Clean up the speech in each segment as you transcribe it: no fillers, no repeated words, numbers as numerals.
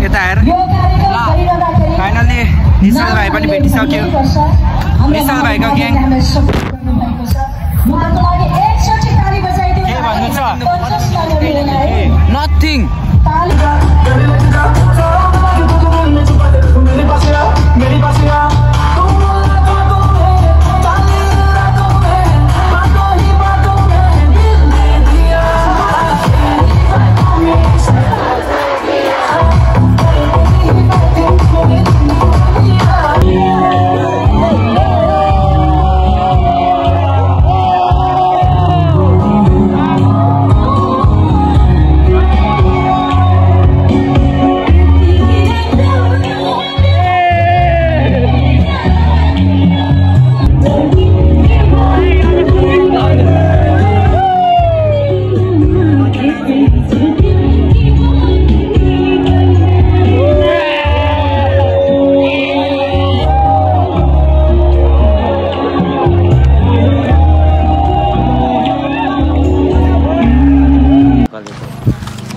यता आएर फाइनली निशाल भाइ पनि भेटिसक्यो निशाल भाइको ग्याङ के भन्नु छ नथिङ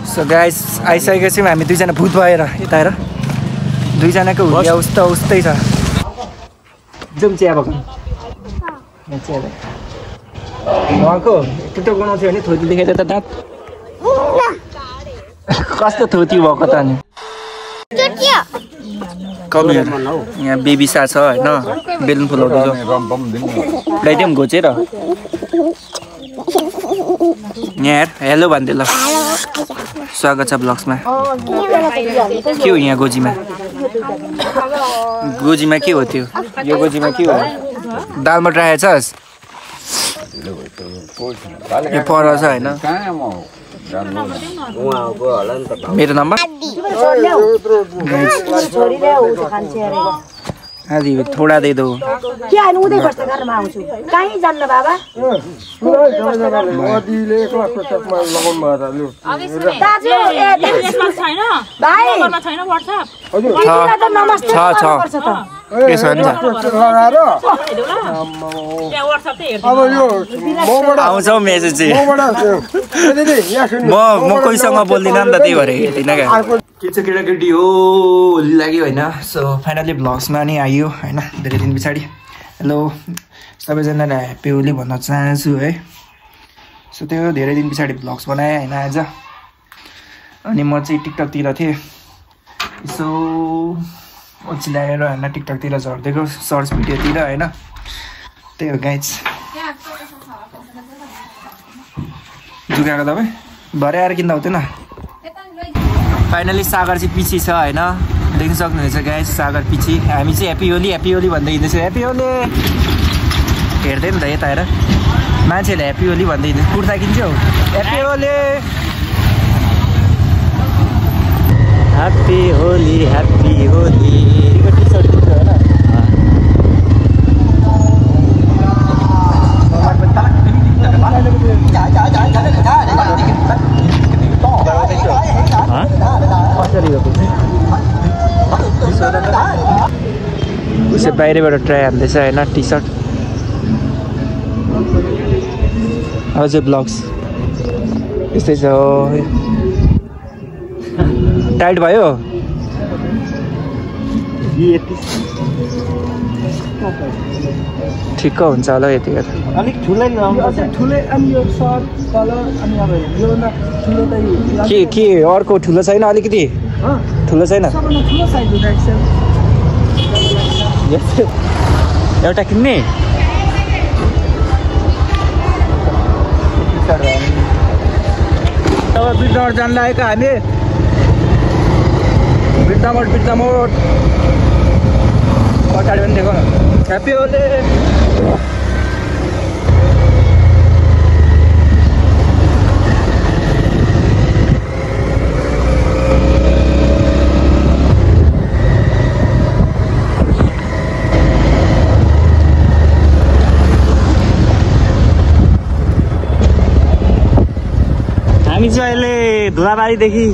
सो गाइस आइसकेको छौँ हामी दुईजना भूत भएर यता हेर दुईजनाको हुलिया उस्तै छ जाउँ चिया बगान उहाँको टुटो बनाउँथ्यो भने थोती देखाइदियो त दाँत कस्तो थोती भएको त अनि यहाँ बेबी सा छ होइन बेलुन फुलाउँदैछ ल्याइदिउँ घोचेर यहाँ हेलो भन्दै ल स्वागत छ ब्लग्समा के हो यहाँ गोजीमा के हो त्यो यो गोजीमा के हो दालमा राखेको छस् यो पर छ होइन मेरो नम्बर आदि थोड़ा दे दो क्या है उदय गर्छ घरमा आउँछु कहीं जान्न बाबा मदिले 1 लाख टकमा लगाउन भएर ल्यो दाजु यसमा छैन भाइ नम्बरमा छैन WhatsApp हजुर त नमस्ते गर्छ त के छ नि लगाएर यहाँ WhatsApp त हेर्नु अब यो मबाट आउँछ मेसेज चाहिँ मबाट दिदी यहाँ सुन्नु म कोहीसँग बोल्दिन नि त त्यही भएर हेर्दिन के छ केटाकेटी हो होली लाग्यो होइन सो फाइनली ब्लग्समा नि आयो होइन धेरै दिन पछाडि हेलो सबैजनालाई ह्याप्पी होली भन्न चाहन्छु है सो त्यो धेरै दिन पछाडि ब्लग्स बनाएँ होइन आज अनि म चाहिँ टिकटकतिर थिएँ यसो ओछिलाएर होइन टिकटकतिर झर्दिएको सर्ट्स भिडियोतिर होइन त्यही हो गाइज जुगाएको तपाईँ भरे आएर किन्दा हुँदैन फाइनली सागर चाहिँ पछि छ होइन देख्न सक्नुहुनेछ गाइज सागर पछि हामी चाहिँ ह्याप्पी होली भन्दै हिँड्दैछौँ ह्याप्पी होली हेर्दै नि त यता हेर मान्छेहरूले ह्याप्पी होली भन्दै हिँड्दैछ कुर्ता किन्छौ happy Holi happy Holi T shirt किन्छ होइन उसले बाहिरबाट ट्राई हान्दैछ होइन टी सर्ट हजुर ब्लग्स यस्तै छ टाइट भयो ठिक्क हुन्छ होला यतिखेर अलिक ठुलै ठुलै अनि यो सर्ट कलर अनि अब यो ठुलो त के अर्को ठुलो छैन अलिकति ठुलो छैन ठुलो साइज एउटा किन्ने अब बिर्तामोड जान लागेको हामी बिर्तामोड पछाडि पनि देखो न ह्याप्पी होली हामी चाहिँ अहिले धुवाबारीदेखि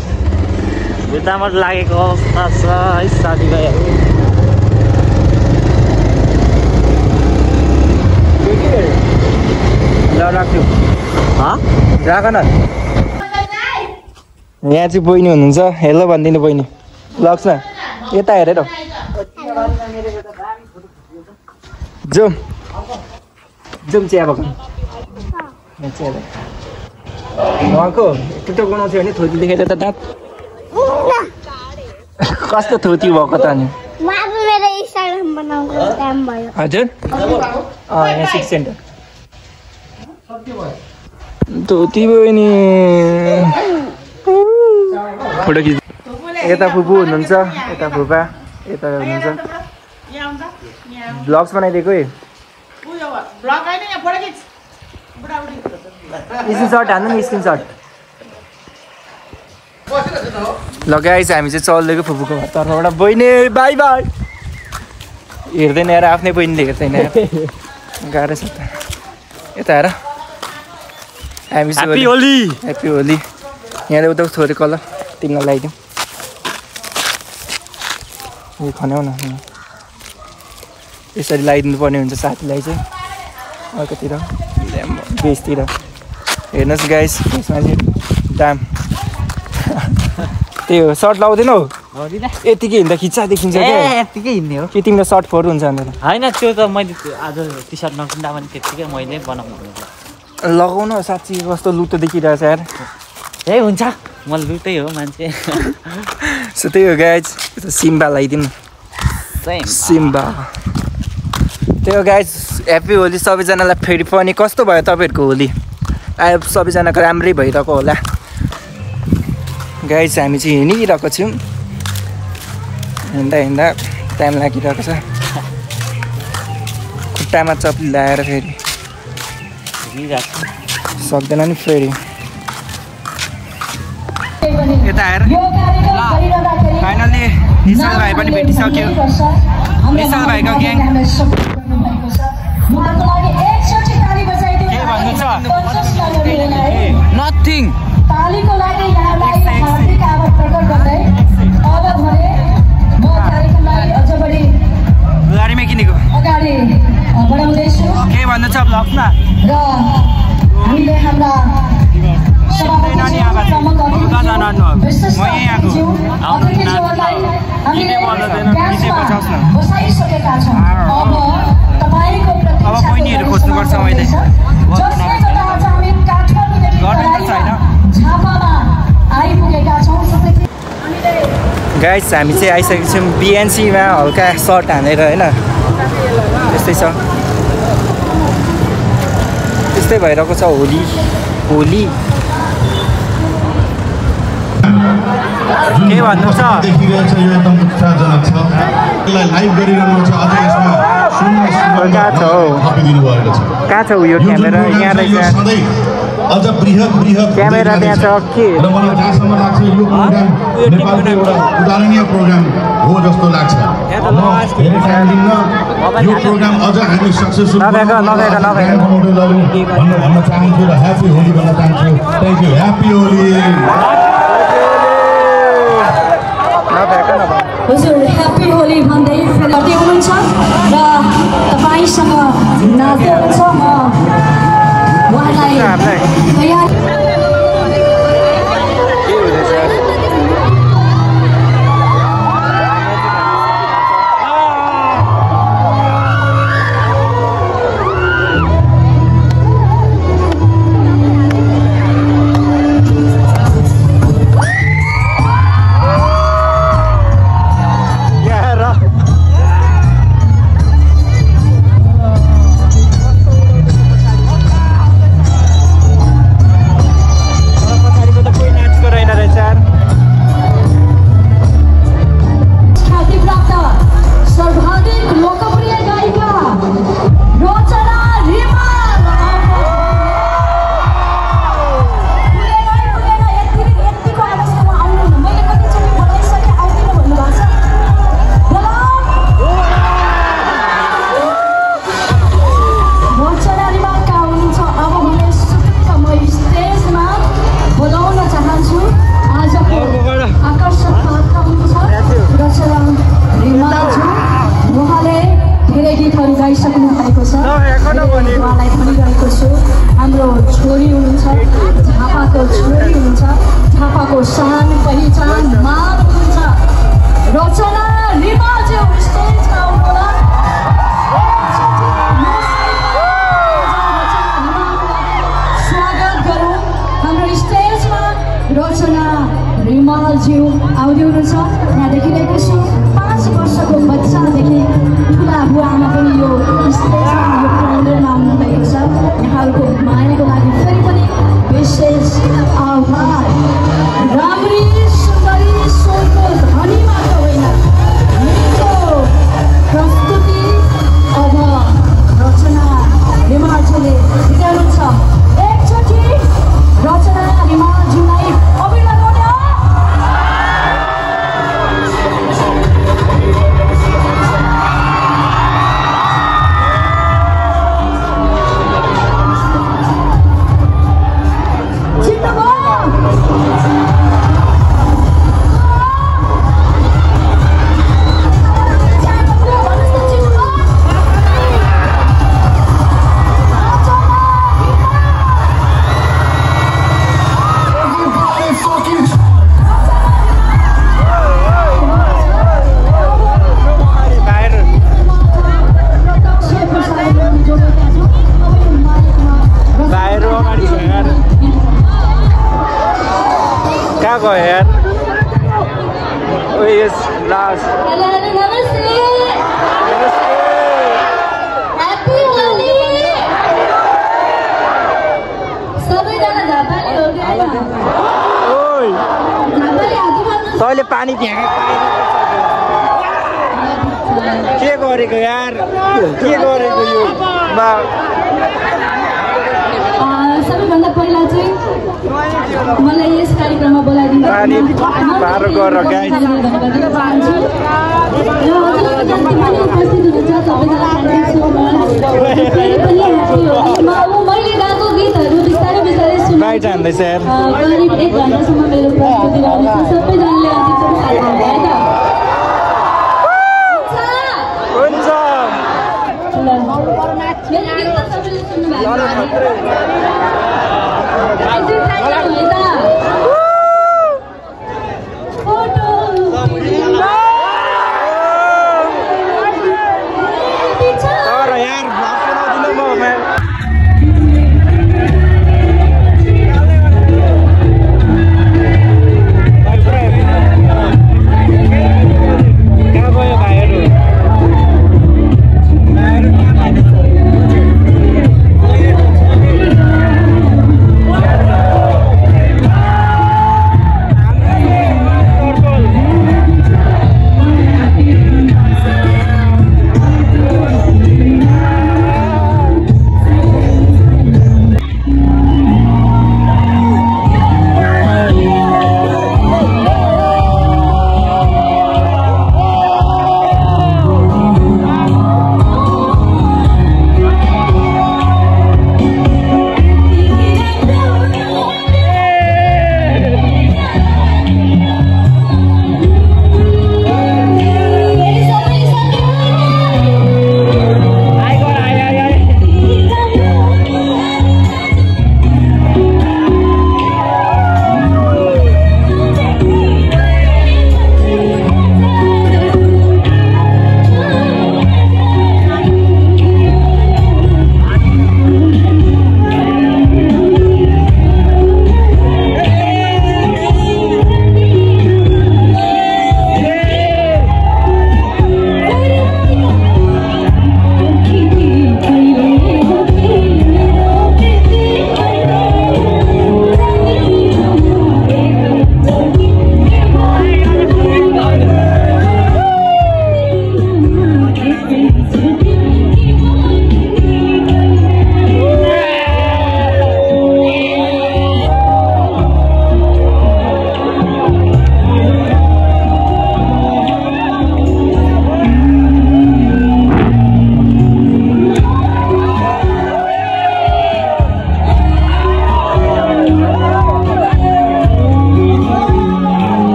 बिर्तामोड लागेको अवस्था छ है साथीभाइहरू राख्छु राख न यहाँ चाहिँ बहिनी हुनुहुन्छ हेलो भनिदिनु बहिनी ब्लग्समा यता हेरेर जाउँ चिया बगान उहाँको टुटो बनाउँथ्यो भने थोती देखेर त दाँत कस्तो थोती भएको त अनि हजुर यहाँ 6 सेन्टर धोती भयो नि फोटो खिच यता फुपू हुनुहुन्छ यता फुपा यता हुनुहुन्छ ब्लग्स बनाइदिएको स्क्रिनसट हान्नु नि स्क्रिनसट ल गाइस हामी चाहिँ चल्दिएको फुपूको तर्फबाट बहिनी बाई बाई हेर्दैन यार आफ्नै बहिनीले हेर्दैन गाह्रो छ त यता हेर हामी ह्याप्पी होली यहाँले उता थोरै कलर तिमीलाई लगाइदिउँ यो खन्याउ न यसरी लगाइदिनु पर्ने हुन्छ साथीलाई चाहिँ अर्कोतिर बेसतिर हेर्नुहोस् गाइस यसमा चाहिँ दाम त्यही हो सर्ट लाउँदैनौ यतिकै हिँड्दा खिच्चा देखिन्छ क्या यतिकै हिँड्ने हो कि तिमीलाई सर्ट फोर हुन्छ भनेर होइन त्यो त मैले आज टी सर्ट नकिन्दा पनि त्यतिकै मैले बनाउनु लगाउनु साँच्ची कस्तो लुतो देखिरहेछ यार ए हुन्छ म लुटै हो मान्छे सो त्यही हो गाइज सिम्बा लगाइदिउँ सिम्बा त्यही हो गाइज ह्याप्पी होली सबैजनालाई फेरि पनि कस्तो भयो तपाईँहरूको होली आयो सबैजनाको राम्रै भइरहेको होला गाइज हामी चाहिँ हिँडिरहेको छौँ हिँड्दा टाइम लागिरहेको छ खुट्टामा चप्ली लगाएर फेरि सक्दैन नि फेरि यता आएर फाइनली निशाल भाइ पनि भेटिसक्यो निशाल भाइको ग्याङ के भन्नु छ नथिङ गाडीमै किनेको के भन्नु छ ब्लग्समा अब बहिनीहरू खोज्नुपर्छ मैले गाइस हामी चाहिँ आइसकेको छौँ बिएनसीमा हल्का सर्ट हानेर होइन त्यस्तै छ त्यस्तै भइरहेको छ होली के भन्नु छ देखिरहेछ यो एकदम उत्साहजनक छ लाइभ गरिरहनु छ अझै यसमा कहाँ छ उयो क्यामेरा यहाँ रहेछ अझ बृहत क्यामेरा त्यहाँ छ के र मलाई जहाँसम्म लाग्छ यो प्रोग्राम नेपालको एउटा उदाहरणीय प्रोग्राम हो जस्तो लाग्छ धेरै टाइम लिन्न यो प्रोग्राम अझ हामी सक्सेसफुल भन्न चाहन्छु र ह्याप्पी होली भन्न चाहन्छु थ्याङ्क यू ह्याप्पी होली हजुर ह्याप्पी होली भन्दै गर्दै हुनुहुन्छ र तपाईँसँग नाच्दै हुनुहुन्छ म उहाँलाई तयार छ यहाँ देखिरहेको छु 5 वर्षको बच्चादेखि ठुला बुवामा पनि यो स्टेजमा यो प्राङ्गणमा आउनुभएको छ यहाँहरूको मायाको लागि फेरि पनि विशेष आभार राम्री सुन्दरी स्वरको धनी मात्र होइन मिठो प्रस्तुति अब रचना रिमालजीले दिनुहुन्छ एकचोटि रचना रिमालजीलाई अभिनन्दन तैँले पानी के गरेको यार के गरेको यो सबैभन्दा पहिला चाहिँ मलाई यस कार्यक्रममा बोलाइदिनु मैले गाएको गीतहरू बिस्तारै बिस्तारै करिब 1 घन्टासम्म मेरो प्रस्तुति रहनेछ सबैजनाले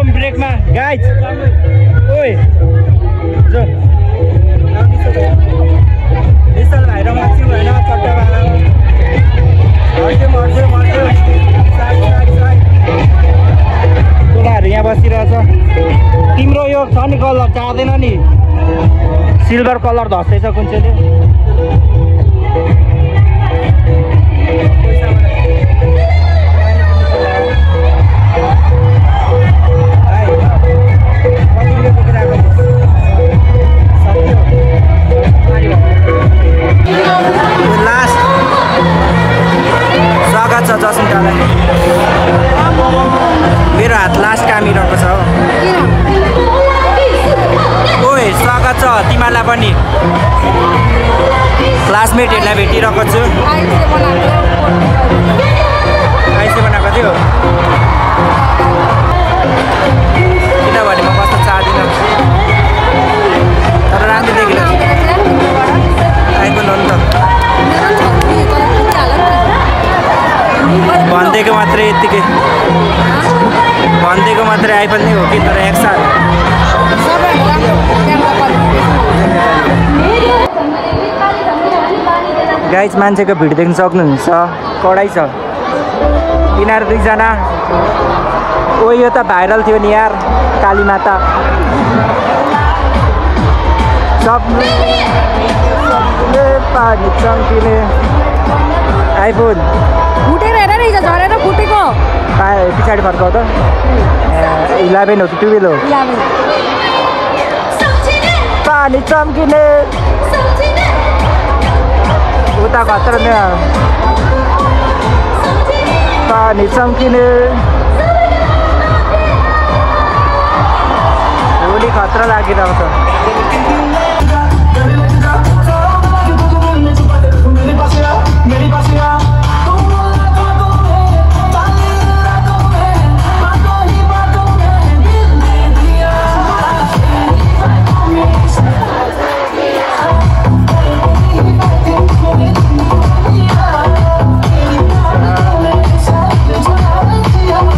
ब्रेकमा गाइज ओइ जो विशाल भाइ र मान्छे भएन चट्टामा मर्छु बसिरहेछ तिम्रो यो छ नि कलर चाहदैन नि सिल्भर कलर धस्दैछ कुन चाहिँले लास्ट स्वागत छ जसमितालाई मेरो हात लास्ट कामिरहेको छ ओए स्वागत छ तिमीलाई पनि क्लासमेटहरूलाई भेटिरहेको छु आइसे बनाएको थियो किनभने म कस्तो चाहदिनँ तर राम्रो देखिन आइफोन हो नि त भनिदिएको मात्रै यत्तिकै भनिदिएको मात्रै आइफोन नै हो कि तर एक साल गाइज मान्छेको भिड देख्न सक्नुहुन्छ कडाइ छ यिनीहरू दुईजना ओ यो त भाइरल थियो नि यार कालीमाता सबले पानी चम्किने आइफोन फुटेर हेर नि झरेर फुटेको पछाडि फर्काउ त 11 हो कि 12 हो पानी चम्किने उता खतरा नै पानी चम्किने भोलि खतरा लागिरहेको छ Yeah.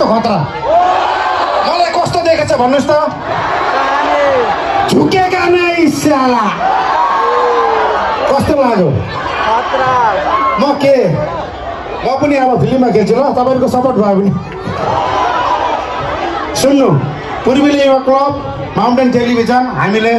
कस्तो खतरा मलाई कस्तो देखेछ भन्नुस् त झुकेका नै स्याला कस्तो लाग्यो म पनि अब फिल्ममा खेल्छु ल तपाईहरुको सपोर्ट भयो भने सुन्नु पूर्वीले युवा क्लब माउन्टेन टेलिभिजन हामीले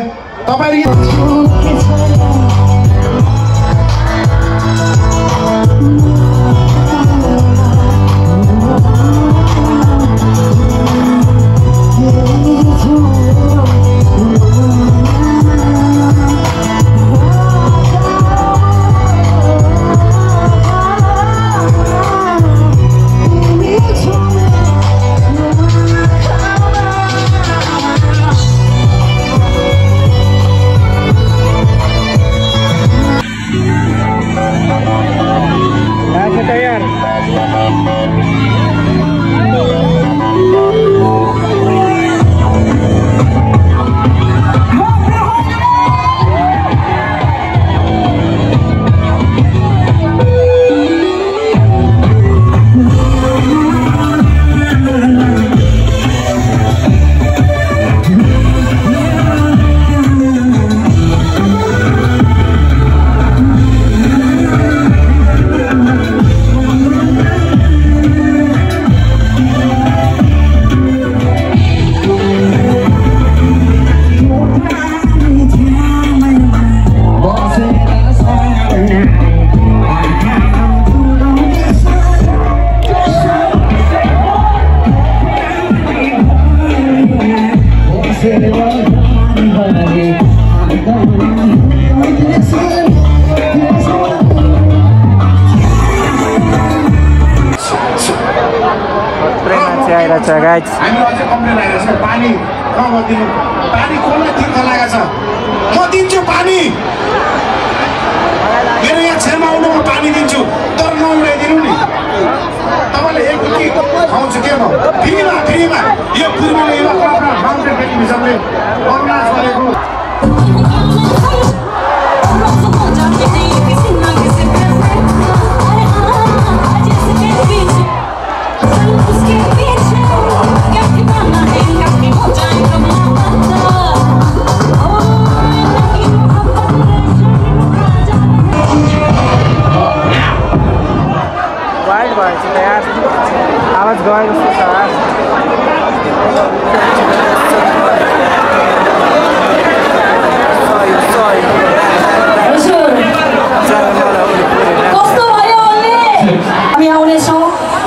हामीलाई अझै कम्प्लेन आइरहेको छ पानी नदिनु पानी कसलाई तिर्खा लागेको छ म दिन्छु पानी मेरो यहाँ छेउमा आउनु म पानी दिन्छु तर नउडाइदिनु नि तपाईँले एक गुटी खुवाउँछु के म फ्रीमा यो पूर्वीले युवा क्लब र माउन्टेन टेलिभिजनले अर्गनाइज गरेको आवाज गयो हामी आउनेछौँ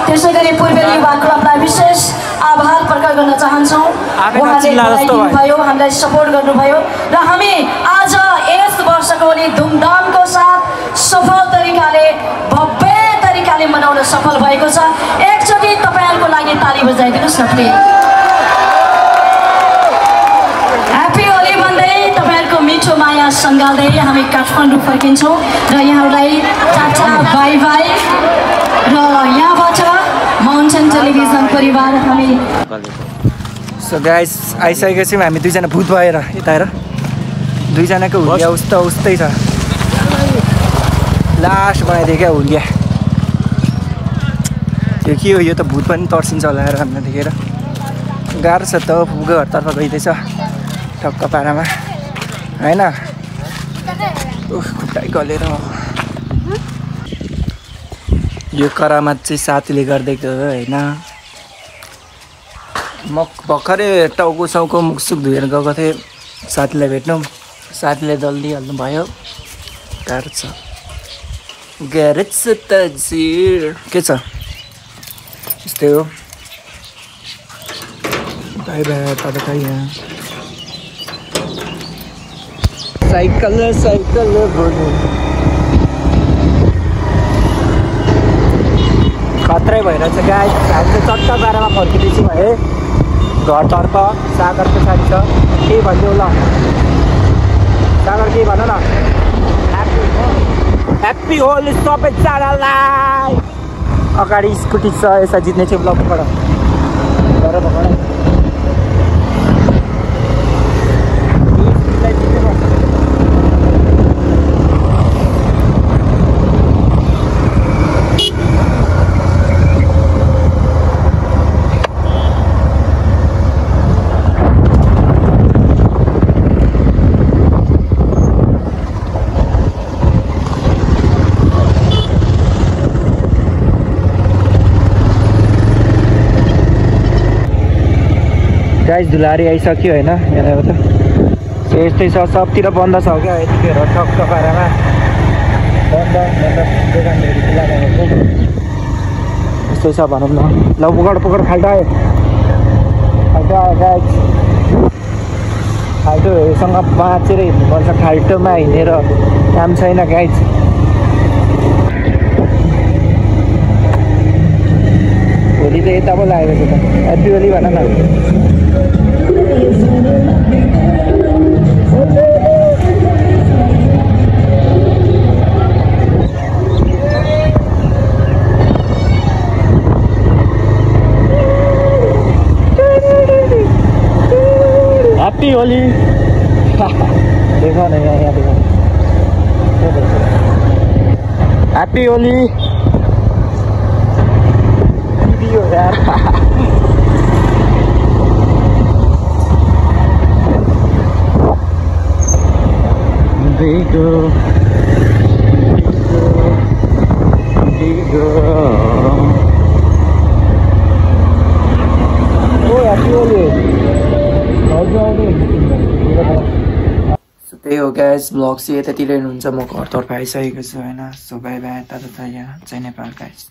त्यसै गरी पूर्वेली युवा क्लबलाई विशेष आभार प्रकट गर्न चाहन्छौँ उहाँले दिनुभयो हामीलाई सपोर्ट गर्नुभयो र हामी आज यस वर्षको धुमधामको साथ सफल तरिकाले भव्य तरिकाले मनाउन सफल भएको छ एकचोटि तपाईहरुको लागि ताली बजाइदिनुस् न प्लिज ह्यापी होली भन्दै तपाईहरुको मिठो माया सँगाल्दै हामी काठमाडौँ फर्किन्छौँ र यहाँहरूलाई टाटा बाई बाई र यहाँबाट माउन्टेन टेलिभिजन परिवार हामी सो गाइस आइसकेको छौँ हामी दुईजना भूत भएर यता हेर दुईजनाको हुलिया उस्तै छ लास्ट बनाइदियो क्या हुलिया त्यो के हो यो त भूत पनि तर्सिन्छ होला हेर हामीलाई देखेर गाह्रो छ त फुको घरतर्फ गइँदैछ ठक्क पारामा होइन खुट्टै गलेर यो करामात चाहिँ साथीले गरिदिएको होइन म भर्खरै टाउको साउको मुखसुख धोएर गएको थिएँ साथीलाई भेट्नु साथीले जल्दी हाल्नु भयो गाह्रो छ त के छ यस्तै हो बाई बाई तपाईँ यहाँ साइकल खत्रै भइरहेछ गाइस हामी चाहिँ चट्ट बाह्रमा फर्किँदैछु है घरतर्फ सागरको साथी छ के भनिदेऊ ल सागर के भन न ह्याप्पी होली सबैजनालाई अगाडि स्कुटी छ यसलाई जित्ने थियो ब्लकबाट गाइस धुलारी आइसक्यो होइन यहाँबाट सो यस्तै छ सबतिर बन्द छ क्या यतिखेर ठक्क पारामा बन्द मतलब दोकानहरू खुला भएको यस्तै छ भनौँ न ल पकड फाल्टो आयो गाइस फाल्टोहरूसँग बाँचेर हिँड्नुपर्छ फाल्टोमा हिँडेर काम छैन गाइस होली त यता पो लागेको छ त ह्याप्पी होली भन न ह्याप्पी होली देखो न यहाँ देखो ह्याप्पी होली भिडियो यार Bigo Oh happy Holi so त्यही हो गाइस ब्लग चाहिँ यतातिर हेर्नुहुन्छ म घरतर्फ आइसकेको छु होइन सो बाई बाई टाटा यहाँ चाहिँ नेपाल गाइस